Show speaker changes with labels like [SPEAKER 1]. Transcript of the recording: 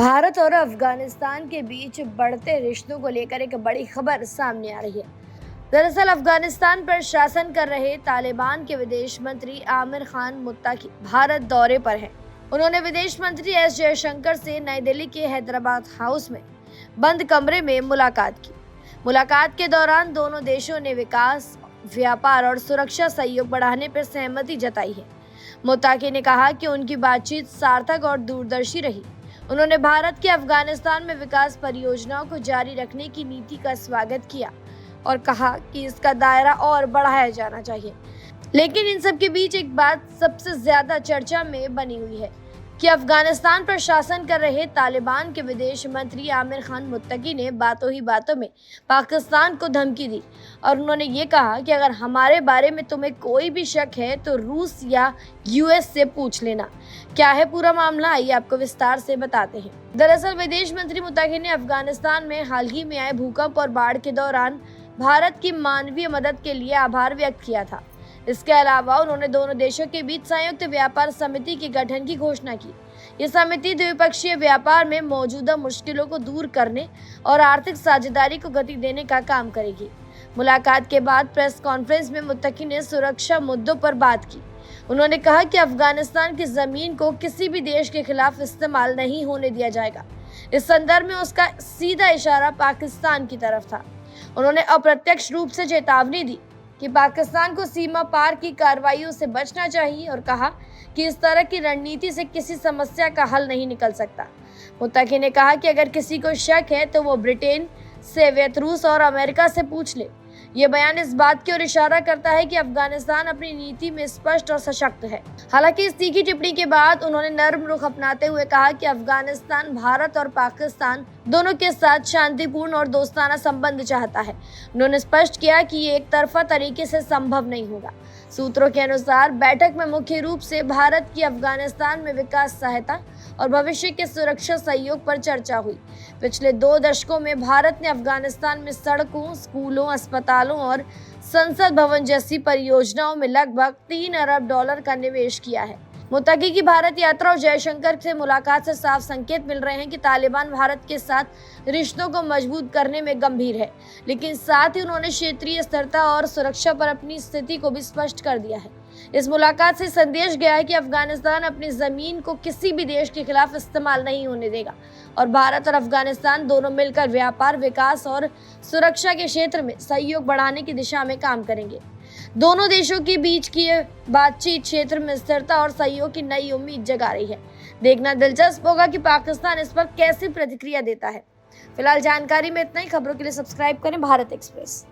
[SPEAKER 1] भारत और अफगानिस्तान के बीच बढ़ते रिश्तों को लेकर एक बड़ी खबर सामने आ रही है। दरअसल अफगानिस्तान पर शासन कर रहे तालिबान के विदेश मंत्री आमिर खान मुत्ताकी भारत दौरे पर हैं। उन्होंने विदेश मंत्री एस जयशंकर से नई दिल्ली के हैदराबाद हाउस में बंद कमरे में मुलाकात की। मुलाकात के दौरान दोनों देशों ने विकास, व्यापार और सुरक्षा सहयोग बढ़ाने पर सहमति जताई है। मुत्ताकी ने कहा कि उनकी बातचीत सार्थक और दूरदर्शी रही। उन्होंने भारत के अफगानिस्तान में विकास परियोजनाओं को जारी रखने की नीति का स्वागत किया और कहा कि इसका दायरा और बढ़ाया जाना चाहिए। लेकिन इन सब के बीच एक बात सबसे ज्यादा चर्चा में बनी हुई है कि अफगानिस्तान पर शासन कर रहे तालिबान के विदेश मंत्री आमिर खान मुत्तकी ने बातों ही बातों में पाकिस्तान को धमकी दी और उन्होंने ये कहा कि अगर हमारे बारे में तुम्हें कोई भी शक है तो रूस या यूएस से पूछ लेना। क्या है पूरा मामला, आइए आपको विस्तार से बताते हैं। दरअसल विदेश मंत्री मुत्तकी ने अफगानिस्तान में हाल ही में आए भूकंप और बाढ़ के दौरान भारत की मानवीय मदद के लिए आभार व्यक्त किया था। इसके अलावा उन्होंने दोनों देशों के बीच संयुक्त व्यापार समिति के गठन की घोषणा की। ये समिति द्विपक्षीय व्यापार में मौजूदा मुश्किलों को दूर करने और आर्थिक साझेदारी को गति देने का काम करेगी। मुलाकात के बाद प्रेस कॉन्फ्रेंस में मुत्तकी ने सुरक्षा मुद्दों पर बात की। उन्होंने कहा कि अफगानिस्तान की जमीन को किसी भी देश के खिलाफ इस्तेमाल नहीं होने दिया जाएगा। इस संदर्भ में उसका सीधा इशारा पाकिस्तान की तरफ था। उन्होंने अप्रत्यक्ष रूप से चेतावनी दी कि पाकिस्तान को सीमा पार की कार्रवाइयों से बचना चाहिए और कहा कि इस तरह की रणनीति से किसी समस्या का हल नहीं निकल सकता। मुत्तकी ने कहा कि अगर किसी को शक है तो वो ब्रिटेन, सोवियत रूस और अमेरिका से पूछ ले। ये बयान इस बात की ओर इशारा करता है कि अफगानिस्तान अपनी नीति में स्पष्ट और सशक्त है। हालांकि इस तीखी टिप्पणी के बाद उन्होंने नर्म रुख अपनाते हुए कहा कि अफगानिस्तान भारत और पाकिस्तान दोनों के साथ शांतिपूर्ण और दोस्ताना संबंध चाहता है। उन्होंने स्पष्ट किया कि ये एक तरफा तरीके से संभव नहीं होगा। सूत्रों के अनुसार बैठक में मुख्य रूप से भारत की अफगानिस्तान में विकास सहायता और भविष्य के सुरक्षा सहयोग पर चर्चा हुई। पिछले 2 दशकों में भारत ने अफगानिस्तान में सड़कों, स्कूलों, अस्पतालों और संसद भवन जैसी परियोजनाओं में लगभग $3 अरब का निवेश किया है। मुत्तकी की भारत यात्रा और जयशंकर से मुलाकात से साफ संकेत मिल रहे हैं कि तालिबान भारत के साथ रिश्तों को मजबूत करने में गंभीर है, लेकिन साथ ही उन्होंने क्षेत्रीय स्थिरता और सुरक्षा पर अपनी स्थिति को भी स्पष्ट कर दिया है। इस मुलाकात से संदेश गया है कि अफगानिस्तान अपनी जमीन को किसी भी देश के खिलाफ इस्तेमाल नहीं होने देगा और भारत और अफगानिस्तान दोनों मिलकर व्यापार, विकास और सुरक्षा के क्षेत्र में सहयोग बढ़ाने की दिशा में काम करेंगे। दोनों देशों के बीच की बातचीत क्षेत्र में स्थिरता और सहयोग की नई उम्मीद जगा रही है। देखना दिलचस्प होगा कि पाकिस्तान इस पर कैसी प्रतिक्रिया देता है। फिलहाल जानकारी में इतना ही। खबरों के लिए सब्सक्राइब करें भारत एक्सप्रेस।